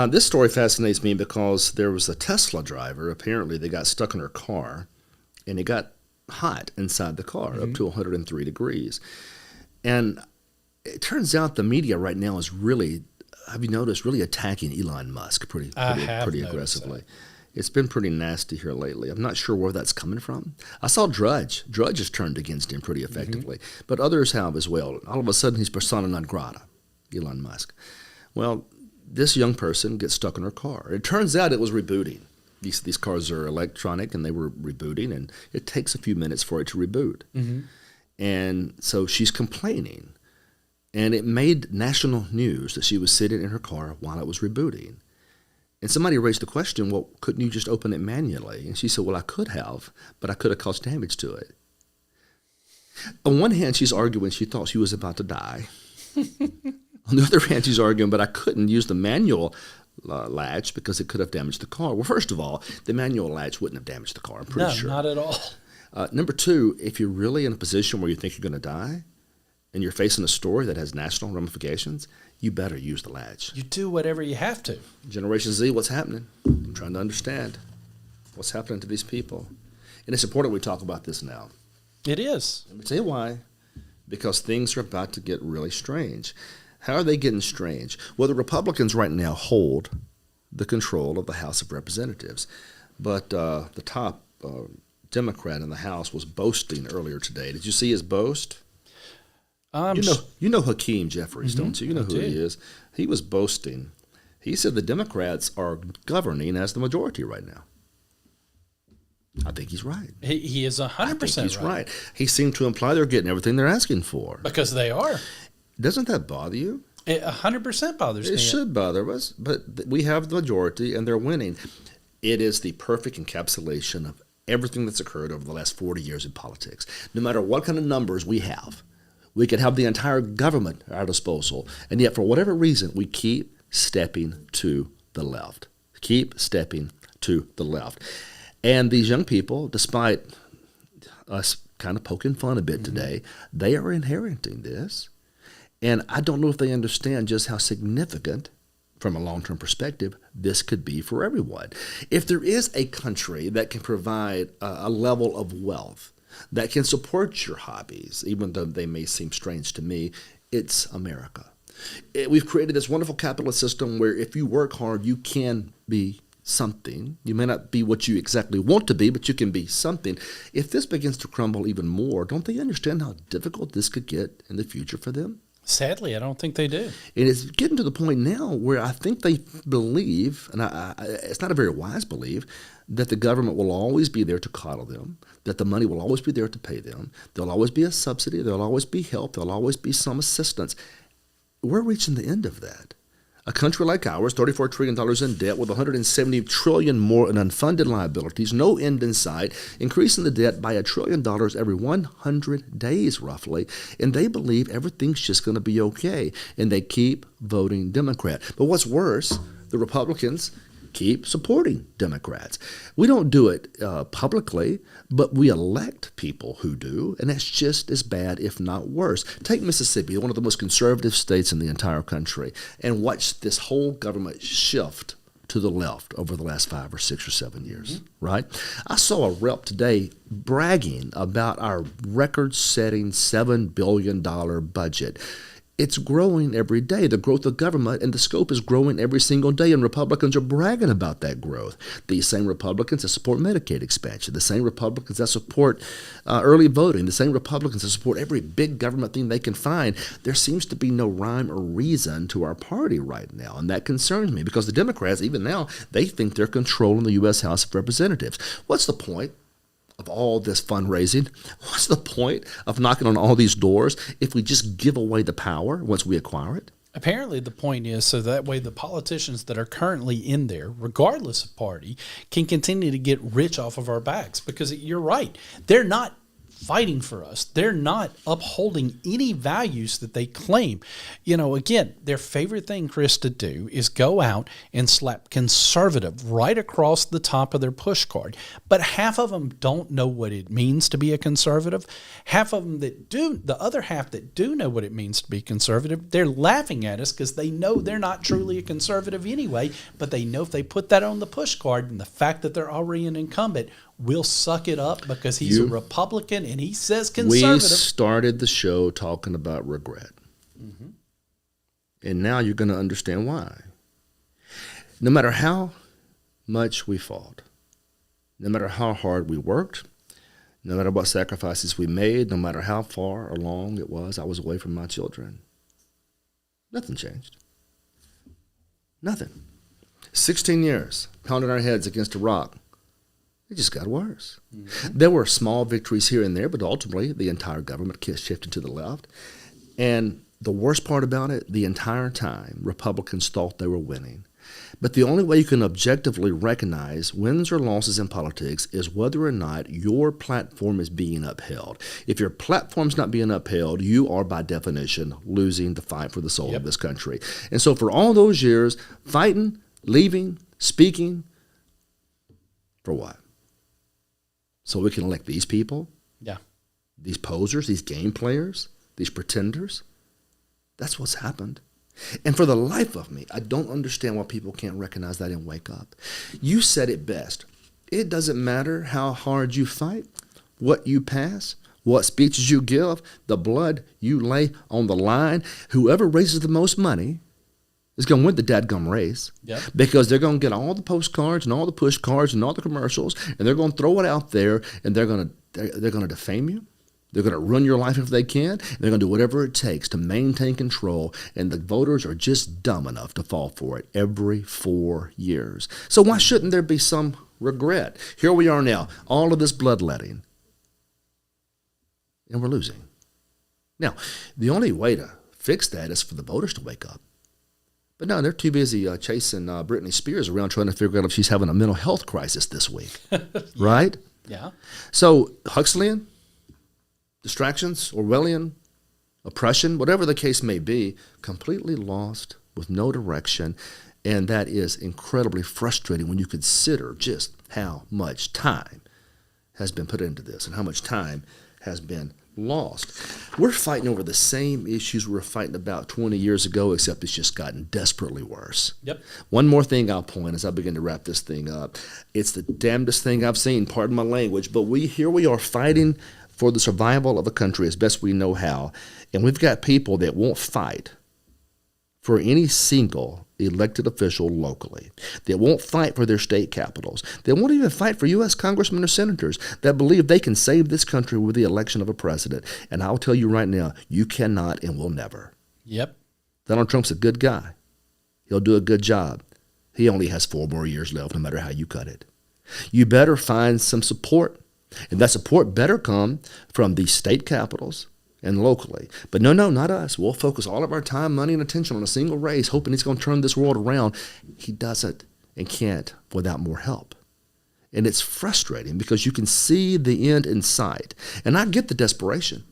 This story fascinates me because there was a Tesla driver. Apparently, they got stuck in her car, and it got hot inside the car, up to 103 degrees. And it turns out the media right now is really, have you noticed, really attacking Elon Musk pretty aggressively. It's been pretty nasty here lately. I'm not sure where that's coming from. I saw Drudge. Drudge has turned against him pretty effectively, but others have as well. All of a sudden, he's persona non grata, Elon Musk. Well, this young person gets stuck in her car. It turns out it was rebooting. These cars are electronic, and they were rebooting, and it takes a few minutes for it to reboot. And so she's complaining. And it made national news that she was sitting in her car while it was rebooting. And somebody raised the question, well, couldn't you just open it manually? And she said, well, I could have, but I could have caused damage to it. On one hand, she's arguing she thought she was about to die. On the other hand, she's arguing, but I couldn't use the manual latch because it could have damaged the car. Well, first of all, the manual latch wouldn't have damaged the car, I'm pretty sure. No, not at all. Number two, if you're really in a position where you think you're going to die and you're facing a story that has national ramifications, you better use the latch. You do whatever you have to. Generation Z, what's happening? I'm trying to understand what's happening to these people. And it's important we talk about this now. It is. Let me tell you why. Because things are about to get really strange. How are they getting strange? Well, the Republicans right now hold the control of the House of Representatives. But the top Democrat in the House was boasting earlier today. Did you see his boast? You know Hakeem Jeffries, don't you? You know who he is. He was boasting. He said the Democrats are governing as the majority right now. I think he's right. He is 100% I think he's right. He seemed to imply they're getting everything they're asking for. Because they are. Doesn't that bother you? It 100% bothers me. It should bother us, but we have the majority and they're winning. It is the perfect encapsulation of everything that's occurred over the last 40 years in politics. No matter what kind of numbers we have, we could have the entire government at our disposal, and yet for whatever reason, we keep stepping to the left. Keep stepping to the left. And these young people, despite us kind of poking fun a bit today, they are inheriting this. And I don't know if they understand just how significant, from a long-term perspective, this could be for everyone. If there is a country that can provide a level of wealth that can support your hobbies, even though they may seem strange to me, it's America. We've created this wonderful capitalist system where if you work hard, you can be something. You may not be what you exactly want to be, but you can be something. If this begins to crumble even more, don't they understand how difficult this could get in the future for them? Sadly, I don't think they do. It is getting to the point now where I think they believe, and it's not a very wise belief, that the government will always be there to coddle them, that the money will always be there to pay them. There'll always be a subsidy. There'll always be help. There'll always be some assistance. We're reaching the end of that. A country like ours, $34 trillion in debt with $170 trillion more in unfunded liabilities, no end in sight, increasing the debt by $1 trillion every 100 days roughly, and they believe everything's just going to be okay, and they keep voting Democrat. But what's worse, the Republicans keep supporting Democrats. We don't do it publicly, but we elect people who do, and that's just as bad, if not worse. Take Mississippi, one of the most conservative states in the entire country, and watch this whole government shift to the left over the last 5 or 6 or 7 years, right? I saw a rep today bragging about our record-setting $7 billion budget. It's growing every day. The growth of government and the scope is growing every single day, and Republicans are bragging about that growth. These same Republicans that support Medicaid expansion, the same Republicans that support early voting, the same Republicans that support every big government thing they can find. There seems to be no rhyme or reason to our party right now, and that concerns me because the Democrats, even now, they think they're controlling the U.S. House of Representatives. What's the point of all this fundraising? What's the point of knocking on all these doors if we just give away the power once we acquire it? Apparently the point is so that way the politicians that are currently in there, regardless of party, can continue to get rich off of our backs. Because you're right, they're not fighting for us. They're not upholding any values that they claim. You know, again, their favorite thing, Chris, to do is go out and slap conservative right across the top of their push card. But half of them don't know what it means to be a conservative. Half of them that do, the other half that do know what it means to be conservative, they're laughing at us because they know they're not truly a conservative anyway, but they know if they put that on the push card and the fact that they're already an incumbent, we'll suck it up because he's a Republican and he says conservative. We started the show talking about regret. And now you're going to understand why. No matter how much we fought, no matter how hard we worked, no matter what sacrifices we made, no matter how far or long it was I was away from my children, nothing changed. Nothing. 16 years, pounding our heads against a rock. It just got worse. There were small victories here and there, but ultimately the entire government shifted to the left. And the worst part about it, the entire time, Republicans thought they were winning. But the only way you can objectively recognize wins or losses in politics is whether or not your platform is being upheld. If your platform's not being upheld, you are by definition losing the fight for the soul of this country. And so for all those years, fighting, leaving, speaking, for what? So we can elect these people? Yeah. These posers, these game players, these pretenders? That's what's happened. And for the life of me, I don't understand why people can't recognize that and wake up. You said it best. It doesn't matter how hard you fight, what you pass, what speeches you give, the blood you lay on the line. Whoever raises the most money is going to win the dadgum race. Yep. Because they're going to get all the postcards and all the push cards and all the commercials, and they're going to throw it out there, and they're going to defame you. They're going to run your life if they can. They're going to do whatever it takes to maintain control, and the voters are just dumb enough to fall for it every 4 years. So why shouldn't there be some regret? Here we are now, all of this bloodletting, and we're losing. Now, the only way to fix that is for the voters to wake up. But no, they're too busy chasing Britney Spears around trying to figure out if she's having a mental health crisis this week, right? Yeah. So Huxleyan, distractions, Orwellian, oppression, whatever the case may be, completely lost with no direction. And that is incredibly frustrating when you consider just how much time has been put into this and how much time has been lost. We're fighting over the same issues we were fighting about 20 years ago, except it's just gotten desperately worse. Yep. One more thing I'll point as I begin to wrap this thing up. It's the damnedest thing I've seen, pardon my language, but here we are fighting for the survival of a country as best we know how, and we've got people that won't fight for any single elected official locally. They won't fight for their state capitals. They won't even fight for U.S. congressmen or senators that believe they can save this country with the election of a president. And I'll tell you right now, you cannot and will never. Yep. Donald Trump's a good guy. He'll do a good job. He only has 4 more years left, no matter how you cut it. You better find some support, and that support better come from the state capitals and locally. But no, not us. We'll focus all of our time, money, and attention on a single race, hoping he's going to turn this world around. He doesn't and can't without more help. And it's frustrating because you can see the end in sight. And I get the desperation.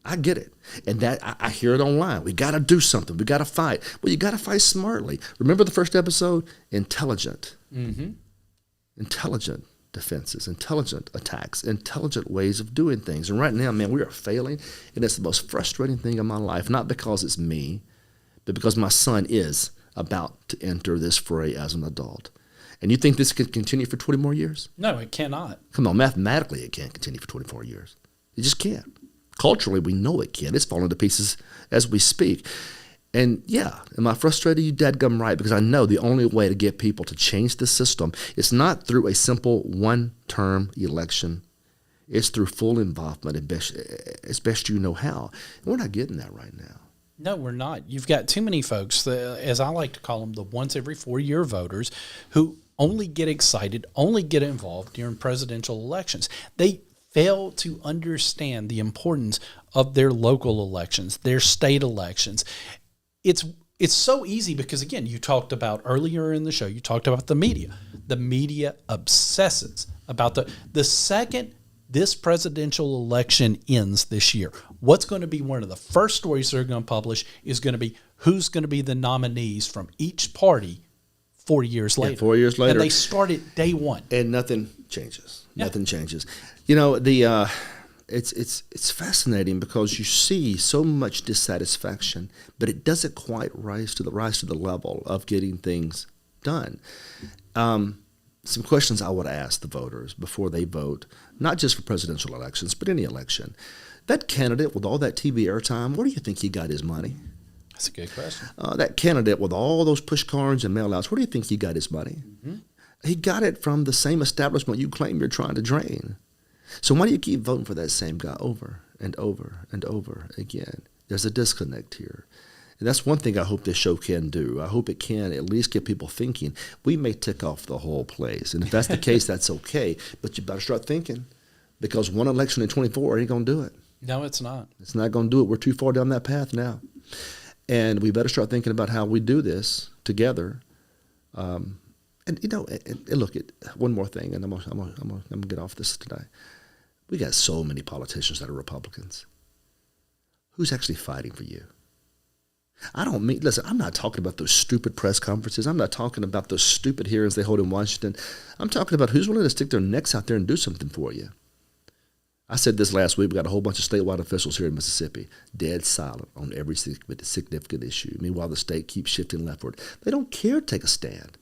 I get it. And that I hear it online. We got to do something. We got to fight. Well, you got to fight smartly. Remember the first episode? Intelligent. Mm-hmm. Intelligent defenses, intelligent attacks, intelligent ways of doing things. And right now, man, we are failing, and it's the most frustrating thing in my life, not because it's me, but because my son is about to enter this fray as an adult. And you think this could continue for 20 more years? No, it cannot. Come on, mathematically it can't continue for 24 years. It just can't. Culturally, we know it can't. It's falling to pieces as we speak. And yeah, am I frustrated? You dadgum right, because I know the only way to get people to change the system is not through a simple one-term election. It's through full involvement as best you know how. And we're not getting that right now. No, we're not. You've got too many folks, as I like to call them, the once every 4-year voters who only get excited, only get involved during presidential elections. They fail to understand the importance of their local elections, their state elections. It's so easy because, again, you talked about earlier in the show, you talked about the media. The media obsesses about the second this presidential election ends this year, what's going to be one of the first stories they're going to publish is going to be who's going to be the nominees from each party 4 years later. 4 years later. And they start at day one. And nothing changes. Yeah. Nothing changes. You know, it's fascinating because you see so much dissatisfaction, but it doesn't quite rise to the level of getting things done. Some questions I would ask the voters before they vote, not just for presidential elections, but any election. That candidate with all that TV airtime, where do you think he got his money? That's a good question. That candidate with all those push cards and mail-outs, where do you think he got his money? Mm-hmm. He got it from the same establishment you claim you're trying to drain. So why do you keep voting for that same guy over and over and over again? There's a disconnect here. And that's one thing I hope this show can do. I hope it can at least get people thinking. We may tick off the whole place. And if that's the case, that's okay. But you better start thinking, because one election in 24 ain't going to do it. No, it's not. It's not going to do it. We're too far down that path now. And we better start thinking about how we do this together. And look, one more thing, and I'm gonna get off this today. We got so many politicians that are Republicans. Who's actually fighting for you? Listen, I'm not talking about those stupid press conferences. I'm not talking about those stupid hearings they hold in Washington. I'm talking about who's willing to stick their necks out there and do something for you. I said this last week. We got a whole bunch of statewide officials here in Mississippi, dead silent on every significant issue. Meanwhile, the state keeps shifting leftward. They don't care to take a stand.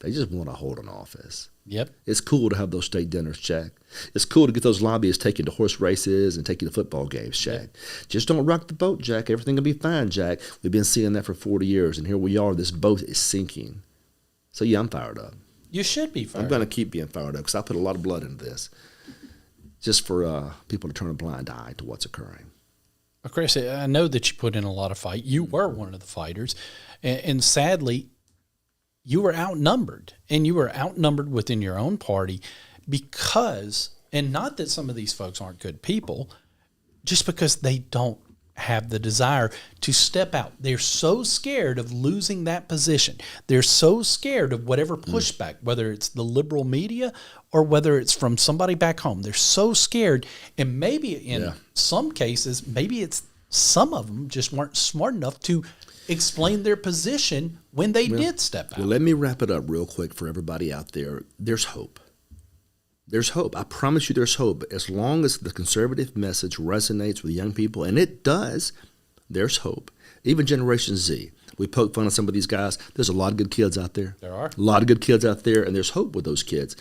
They just want to hold an office. Yep. It's cool to have those state dinners, Jack. It's cool to get those lobbyists taken to horse races and taken to football games, Jack. Yep. Just don't rock the boat, Jack. Everything will be fine, Jack. We've been seeing that for 40 years, and here we are. This boat is sinking. So, yeah, I'm fired up. You should be fired up. I'm going to keep being fired up because I put a lot of blood into this just for people to turn a blind eye to what's occurring. Well, Chris, I know that you put in a lot of fight. You were one of the fighters, and sadly, you were outnumbered, and you were outnumbered within your own party because, and not that some of these folks aren't good people, just because they don't have the desire to step out. They're so scared of losing that position. They're so scared of whatever pushback, whether it's the liberal media or whether it's from somebody back home. They're so scared, and maybe in some cases, maybe it's some of them just weren't smart enough to explain their position when they did step out. Well, let me wrap it up real quick for everybody out there. There's hope. There's hope. I promise you there's hope. As long as the conservative message resonates with young people, and it does, there's hope. Even Generation Z. We poke fun at some of these guys. There's a lot of good kids out there. There are. A lot of good kids out there, and there's hope with those kids.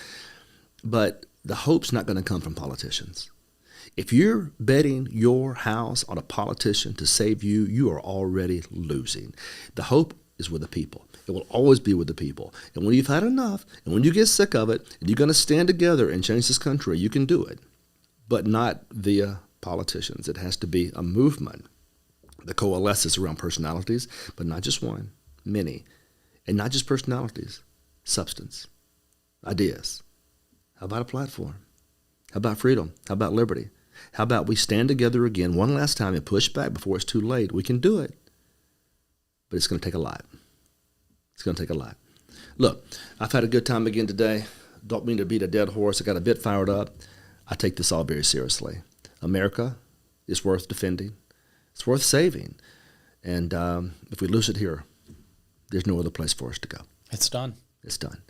But the hope's not going to come from politicians. If you're betting your house on a politician to save you, you are already losing. The hope is with the people. It will always be with the people. And when you've had enough, and when you get sick of it, and you're going to stand together and change this country, you can do it. But not via politicians. It has to be a movement that coalesces around personalities, but not just one, many. And not just personalities, substance, ideas. How about a platform? How about freedom? How about liberty? How about we stand together again one last time and push back before it's too late? We can do it. But it's going to take a lot. It's going to take a lot. Look, I've had a good time again today. Don't mean to beat a dead horse. I got a bit fired up. I take this all very seriously. America is worth defending. It's worth saving. And if we lose it here, there's no other place for us to go. It's done. It's done.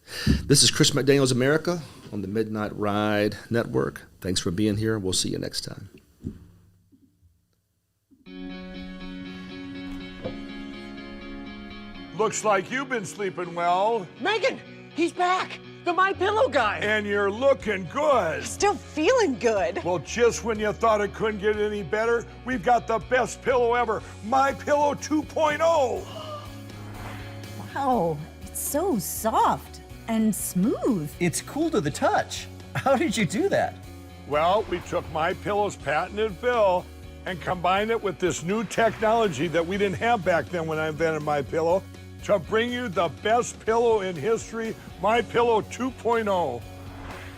This is Chris McDaniel's America on the Midnight Ride Network. Thanks for being here. We'll see you next time. Looks like you've been sleeping well. Megan, he's back. The My Pillow guy. And you're looking good. Still feeling good. Well, just when you thought it couldn't get any better, we've got the best pillow ever, My Pillow 2.0. Wow, it's so soft and smooth. It's cool to the touch. How did you do that? Well, we took My Pillow's patented fill and combined it with this new technology that we didn't have back then when I invented My Pillow to bring you the best pillow in history, My Pillow 2.0.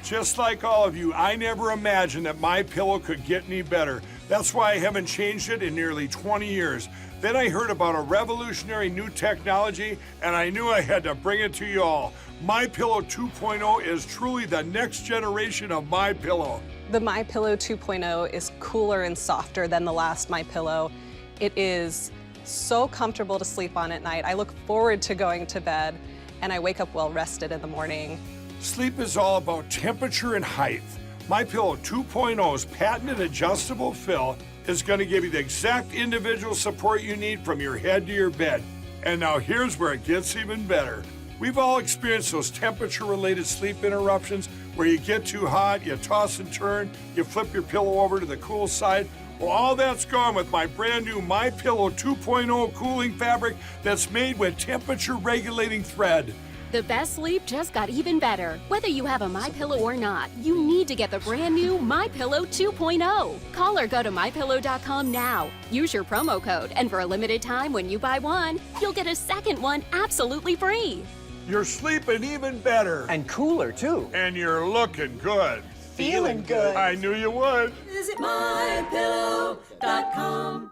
Just like all of you, I never imagined that My Pillow could get any better. That's why I haven't changed it in nearly 20 years. Then I heard about a revolutionary new technology, and I knew I had to bring it to you all. My Pillow 2.0 is truly the next generation of My Pillow. The My Pillow 2.0 is cooler and softer than the last My Pillow. It is so comfortable to sleep on at night. I look forward to going to bed, and I wake up well rested in the morning. Sleep is all about temperature and height. My Pillow 2.0's patented adjustable fill is going to give you the exact individual support you need from your head to your bed. And now here's where it gets even better. We've all experienced those temperature-related sleep interruptions where you get too hot, you toss and turn, you flip your pillow over to the cool side. Well, all that's gone with my brand new My Pillow 2.0 cooling fabric that's made with temperature-regulating thread. The best sleep just got even better. Whether you have a MyPillow or not, you need to get the brand new MyPillow 2.0. Call or go to MyPillow.com now. Use your promo code, and for a limited time when you buy one, you'll get a second one absolutely free. You're sleeping even better. And cooler, too. And you're looking good. Feeling good. I knew you would. Visit MyPillow.com.